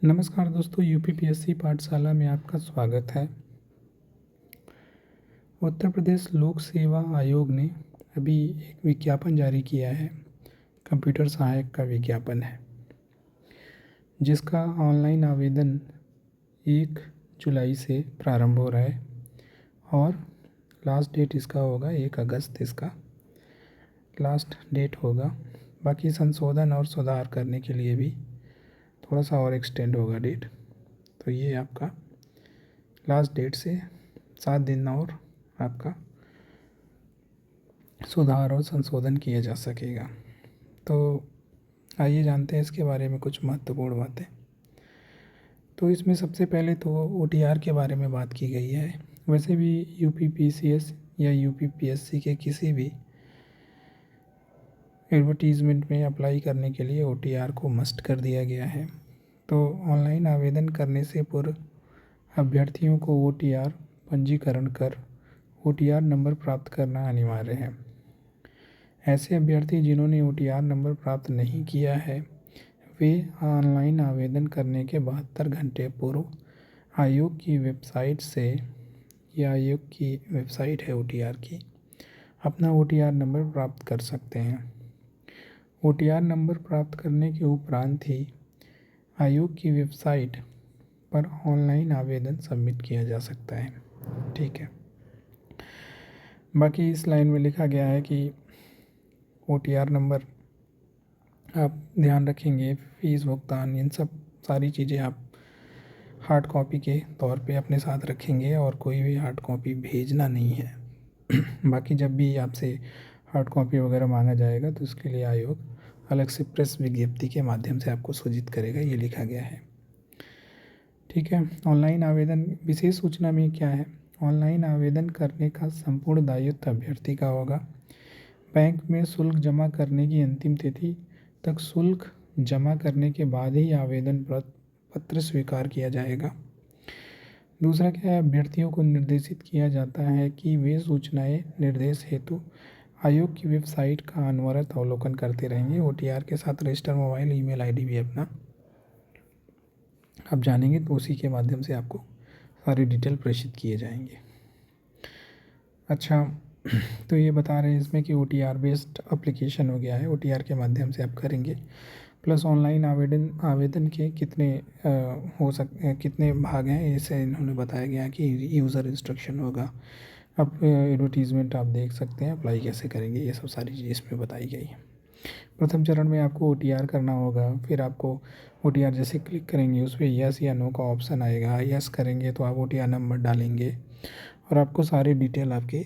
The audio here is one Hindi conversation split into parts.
नमस्कार दोस्तों, यूपीपीएससी पाठशाला में आपका स्वागत है। उत्तर प्रदेश लोक सेवा आयोग ने अभी एक विज्ञापन जारी किया है। कंप्यूटर सहायक का विज्ञापन है, जिसका ऑनलाइन आवेदन 1 जुलाई से प्रारंभ हो रहा है और लास्ट डेट इसका होगा 1 अगस्त। इसका लास्ट डेट होगा। बाकी संशोधन और सुधार करने के लिए भी थोड़ा सा और एक्सटेंड होगा डेट। तो ये आपका लास्ट डेट से 7 दिन और आपका सुधार और संशोधन किया जा सकेगा। तो आइए जानते हैं इसके बारे में कुछ महत्वपूर्ण बातें। तो इसमें सबसे पहले तो ओटीआर के बारे में बात की गई है। वैसे भी यूपीपीसीएस या यूपीपीएससी के किसी भी एडवर्टीज़मेंट में अप्लाई करने के लिए ओटीआर को मस्ट कर दिया गया है। तो ऑनलाइन आवेदन करने से पूर्व अभ्यर्थियों को ओटीआर पंजीकरण कर ओटीआर नंबर प्राप्त करना अनिवार्य है। ऐसे अभ्यर्थी जिन्होंने ओटीआर नंबर प्राप्त नहीं किया है, वे ऑनलाइन आवेदन करने के 72 घंटे पूर्व आयोग की वेबसाइट से, या आयोग की वेबसाइट है ओटीआर की, अपना ओटीआर नंबर प्राप्त कर सकते हैं। ओटीआर नंबर प्राप्त करने के उपरांत ही आयोग की वेबसाइट पर ऑनलाइन आवेदन सबमिट किया जा सकता है। ठीक है। बाकी इस लाइन में लिखा गया है कि ओटीआर नंबर आप ध्यान रखेंगे, फीस भुगतान, इन सब सारी चीज़ें आप हार्ड कॉपी के तौर पे अपने साथ रखेंगे और कोई भी हार्ड कॉपी भेजना नहीं है। बाकी जब भी आपसे हार्ड कॉपी वगैरह मांगा जाएगा तो उसके लिए आयोग अलग से प्रेस विज्ञप्ति के माध्यम से आपको सूचित करेगा, ये लिखा गया है। ठीक है। ऑनलाइन आवेदन विशेष सूचना में क्या है? ऑनलाइन आवेदन करने का संपूर्ण दायित्व अभ्यर्थी का होगा। बैंक में शुल्क जमा करने की अंतिम तिथि तक शुल्क जमा करने के बाद ही आवेदन पत्र स्वीकार किया जाएगा। दूसरा क्या है? अभ्यर्थियों को निर्देशित किया जाता है कि वे सूचनाएं निर्देश हेतु आयोग की वेबसाइट का अनवरत अवलोकन करते रहेंगे। ओटीआर के साथ रजिस्टर मोबाइल ईमेल आईडी भी अपना आप जानेंगे, तो उसी के माध्यम से आपको सारी डिटेल प्रेषित किए जाएंगे। अच्छा, तो ये बता रहे हैं इसमें कि ओटीआर बेस्ड एप्लीकेशन हो गया है, ओटीआर के माध्यम से आप करेंगे। प्लस ऑनलाइन आवेदन के कितने भाग हैं, इसे इन्होंने बताया गया कि यूज़र इंस्ट्रक्शन होगा। अब एडवर्टीज़मेंट आप देख सकते हैं, अप्लाई कैसे करेंगे, ये सब सारी चीज़ इसमें बताई गई है। प्रथम चरण में आपको ओटीआर करना होगा। फिर आपको ओटीआर जैसे क्लिक करेंगे उस पर यस या नो का ऑप्शन आएगा। यस करेंगे तो आप ओटीआर नंबर डालेंगे और आपको सारी डिटेल आपके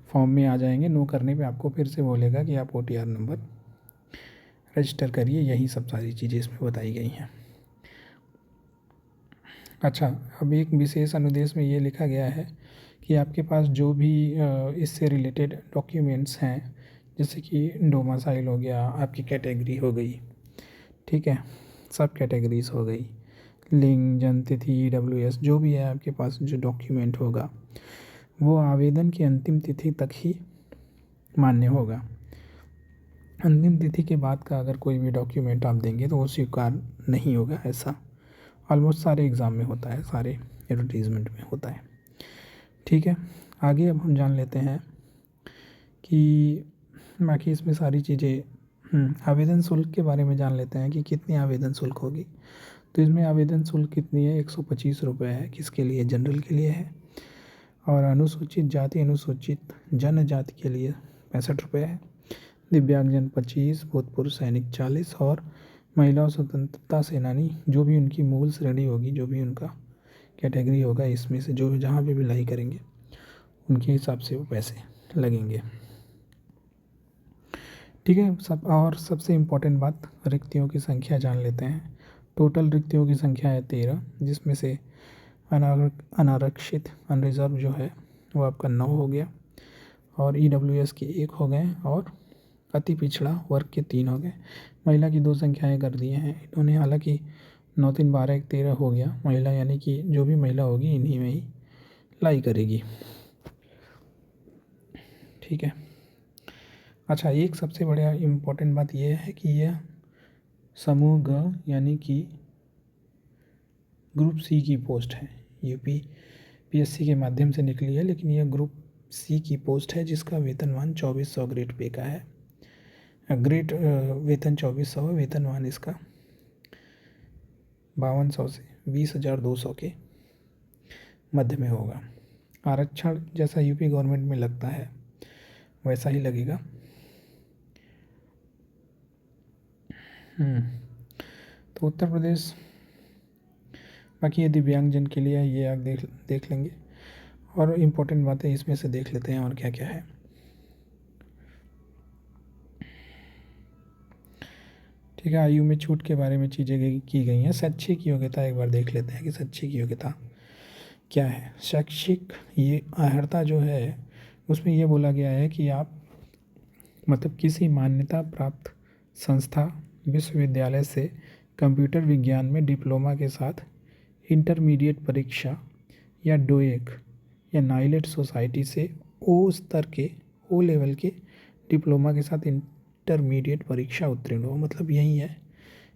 फॉर्म में आ जाएंगे। नो करने पे आपको फिर से बोलेगा कि आप ओटीआर नंबर रजिस्टर करिए। यही सब सारी चीज़ें इसमें बताई गई हैं। अच्छा, अब एक विशेष अनुदेश में ये लिखा गया है कि आपके पास जो भी इससे रिलेटेड डॉक्यूमेंट्स हैं, जैसे कि डोमासाइल हो गया, आपकी कैटेगरी हो गई, ठीक है, सब कैटेगरीज हो गई, लिंग, जन्म तिथि, ईडब्ल्यूएस, जो भी है आपके पास जो डॉक्यूमेंट होगा वो आवेदन की अंतिम तिथि तक ही मान्य होगा। अंतिम तिथि के बाद का अगर कोई भी डॉक्यूमेंट आप देंगे तो वो स्वीकार नहीं होगा। ऐसा ऑलमोस्ट सारे एग्ज़ाम में होता है, सारे एडवर्टीज़मेंट में होता है। ठीक है। आगे अब हम जान लेते हैं कि बाकी इसमें सारी चीज़ें आवेदन शुल्क के बारे में जान लेते हैं कि कितनी आवेदन शुल्क होगी। तो इसमें आवेदन शुल्क कितनी है? 125 रुपये है। किसके लिए? जनरल के लिए है। और अनुसूचित जाति, अनुसूचित जनजाति के लिए 65 रुपये है। दिव्यांगजन 25, भूतपूर्व सैनिक 40 और महिला और स्वतंत्रता सेनानी, जो भी उनकी मूल श्रेणी होगी, जो भी उनका कैटेगरी होगा, इसमें से जो जहाँ पे भी लाई करेंगे उनके हिसाब से वो पैसे लगेंगे। ठीक है। और सबसे इम्पोर्टेंट बात, रिक्तियों की संख्या जान लेते हैं। टोटल रिक्तियों की संख्या है 13, जिसमें से अनारक्षित अनरिजर्व जो है वो आपका 9 हो गया, और ईडब्ल्यूएस के 1 हो गए, और अति पिछड़ा वर्ग के 3 हो गए। महिला की 2 संख्याएं कर दिए हैं इन्होंने, हालांकि 9 3 12 1 13 हो गया महिला, यानी कि जो भी महिला होगी इन्हीं में ही लाई करेगी। ठीक है। अच्छा, एक सबसे बड़ा इम्पोर्टेंट बात यह है कि यह समूह ग यानी कि ग्रुप सी की पोस्ट है, यूपी पीएससी के माध्यम से निकली है, लेकिन यह ग्रुप सी की पोस्ट है जिसका वेतनमान 2400 ग्रेड पे का है। ग्रेड वेतन 2400 है, वेतनमान इसका 5200 से 20,200 के मध्य में होगा। आरक्षण जैसा यूपी गवर्नमेंट में लगता है वैसा ही लगेगा। तो उत्तर प्रदेश, बाकी ये दिव्यांगजन के लिए ये आप देख लेंगे, और इम्पोर्टेंट बातें इसमें से देख लेते हैं और क्या क्या है। ठीक है, आयु में छूट के बारे में चीज़ें की गई हैं। शैक्षिक योग्यता एक बार देख लेते हैं कि शैक्षिक योग्यता क्या है। शैक्षिक ये अर्हता जो है उसमें ये बोला गया है कि आप मतलब किसी मान्यता प्राप्त संस्था विश्वविद्यालय से कंप्यूटर विज्ञान में डिप्लोमा के साथ इंटरमीडिएट परीक्षा या डोएक या नाइलेट सोसाइटी से ओ लेवल के डिप्लोमा के साथ इंटरमीडिएट परीक्षा उत्तीर्ण हो। मतलब यही है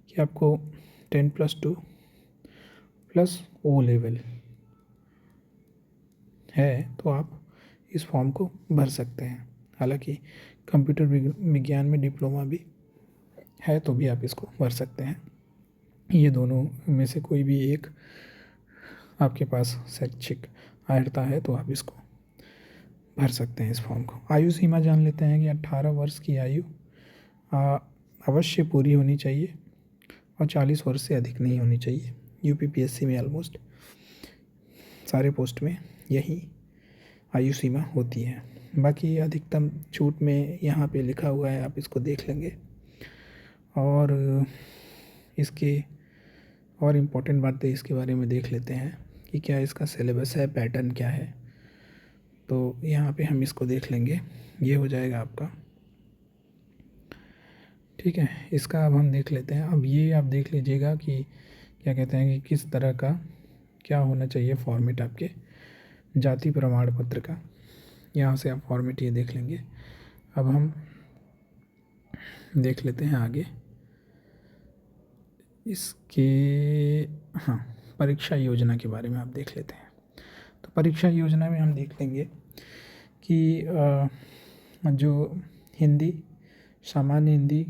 कि आपको 10+2 प्लस ओ लेवल है तो आप इस फॉर्म को भर सकते हैं। हालांकि कंप्यूटर विज्ञान में डिप्लोमा भी है तो भी आप इसको भर सकते हैं। ये दोनों में से कोई भी एक आपके पास शैक्षिक अर्हता है तो आप इसको भर सकते हैं इस फॉर्म को। आयु सीमा जान लेते हैं कि 18 वर्ष की आयु अवश्य पूरी होनी चाहिए और 40 वर्ष से अधिक नहीं होनी चाहिए। यूपीपीएससी में ऑलमोस्ट सारे पोस्ट में यही आयु सीमा होती है। बाकी अधिकतम छूट में यहाँ पे लिखा हुआ है, आप इसको देख लेंगे। और इसके और इम्पोर्टेंट बातें इसके बारे में देख लेते हैं कि क्या इसका सिलेबस है, पैटर्न क्या है। तो यहाँ पे हम इसको देख लेंगे, ये हो जाएगा आपका। ठीक है, इसका अब हम देख लेते हैं। अब ये आप देख लीजिएगा कि क्या कहते हैं कि किस तरह का क्या होना चाहिए फॉर्मेट आपके जाति प्रमाण पत्र का। यहाँ से आप फॉर्मेट ये देख लेंगे। अब हम देख लेते हैं आगे इसके, हाँ, परीक्षा योजना के बारे में आप देख लेते हैं। तो परीक्षा योजना में हम देख लेंगे कि जो हिंदी, सामान्य हिंदी,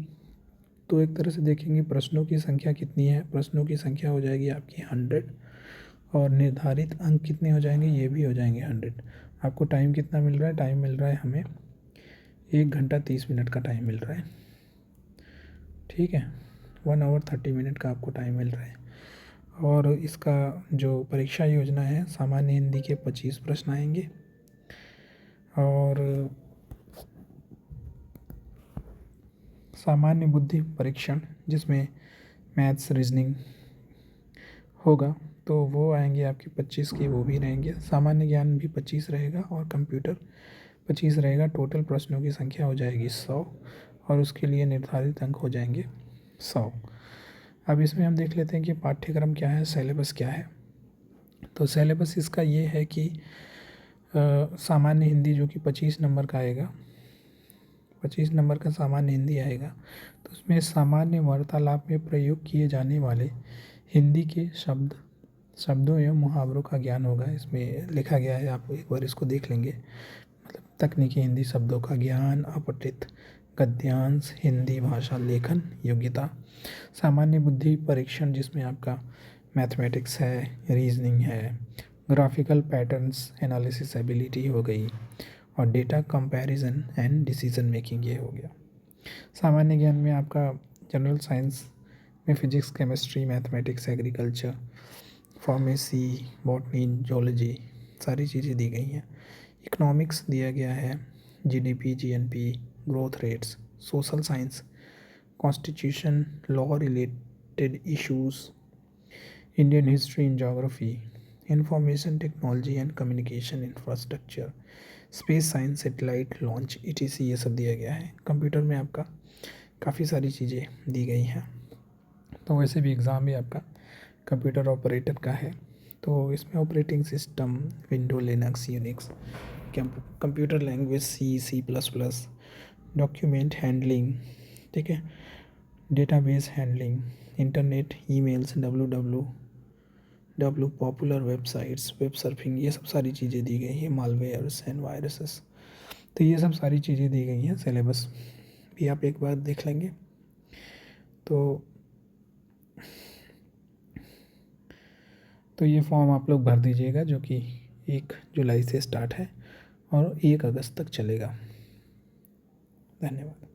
तो एक तरह से देखेंगे प्रश्नों की संख्या कितनी है। प्रश्नों की संख्या हो जाएगी आपकी 100 और निर्धारित अंक कितने हो जाएंगे, ये भी हो जाएंगे 100। आपको टाइम कितना मिल रहा है, टाइम मिल रहा है हमें 1 घंटा 30 मिनट का टाइम मिल रहा है। ठीक है, 1 आवर 30 मिनट का आपको टाइम मिल रहा है। और इसका जो परीक्षा योजना है, सामान्य हिंदी के 25 प्रश्न आएंगे और सामान्य बुद्धि परीक्षण जिसमें मैथ्स रीजनिंग होगा तो वो आएंगे आपके 25 के, वो भी रहेंगे। सामान्य ज्ञान भी 25 रहेगा और कंप्यूटर 25 रहेगा। टोटल प्रश्नों की संख्या हो जाएगी 100 और उसके लिए निर्धारित अंक हो जाएंगे 100। अब इसमें हम देख लेते हैं कि पाठ्यक्रम क्या है, सिलेबस क्या है। तो सिलेबस इसका ये है कि सामान्य हिंदी जो कि 25 नंबर का आएगा, 25 नंबर का सामान्य हिंदी आएगा। तो उसमें सामान्य वार्तालाप में प्रयोग किए जाने वाले हिंदी के शब्दों एवं मुहावरों का ज्ञान होगा। इसमें लिखा गया है, आप एक बार इसको देख लेंगे। मतलब तकनीकी हिंदी शब्दों का ज्ञान, अपठित गद्यांश, हिंदी भाषा लेखन योग्यता, सामान्य बुद्धि परीक्षण जिसमें आपका मैथमेटिक्स है, रीजनिंग है, ग्राफिकल पैटर्न्स एनालिसिस एबिलिटी हो गई और data comparison and decision making ये हो गया। सामान्य ज्ञान में आपका जनरल साइंस में physics, chemistry, mathematics, agriculture, pharmacy, botany, zoology सारी चीज़ें दी गई हैं। इकोनॉमिक्स दिया गया है, GDP, GNP, growth rates, social science, constitution, law related issues, Indian history and geography, information technology and communication infrastructure, space science, satellite launch, etc ये सब दिया गया है। कंप्यूटर में आपका काफ़ी सारी चीज़ें दी गई हैं। तो वैसे भी एग्ज़ाम भी आपका कंप्यूटर ऑपरेटर का है। तो इसमें operating system window, Linux, Unix, computer language C++, document handling, ठीक है, database handling, internet, emails, W popular websites, web surfing, ये सब सारी चीज़ें दी गई हैं, मालवेयर्स एंड वायरसेस। तो ये सब सारी चीज़ें दी गई हैं, सिलेबस भी आप एक बार देख लेंगे। तो ये फॉर्म आप लोग भर दीजिएगा, जो कि 1 जुलाई से स्टार्ट है और 1 अगस्त तक चलेगा। धन्यवाद।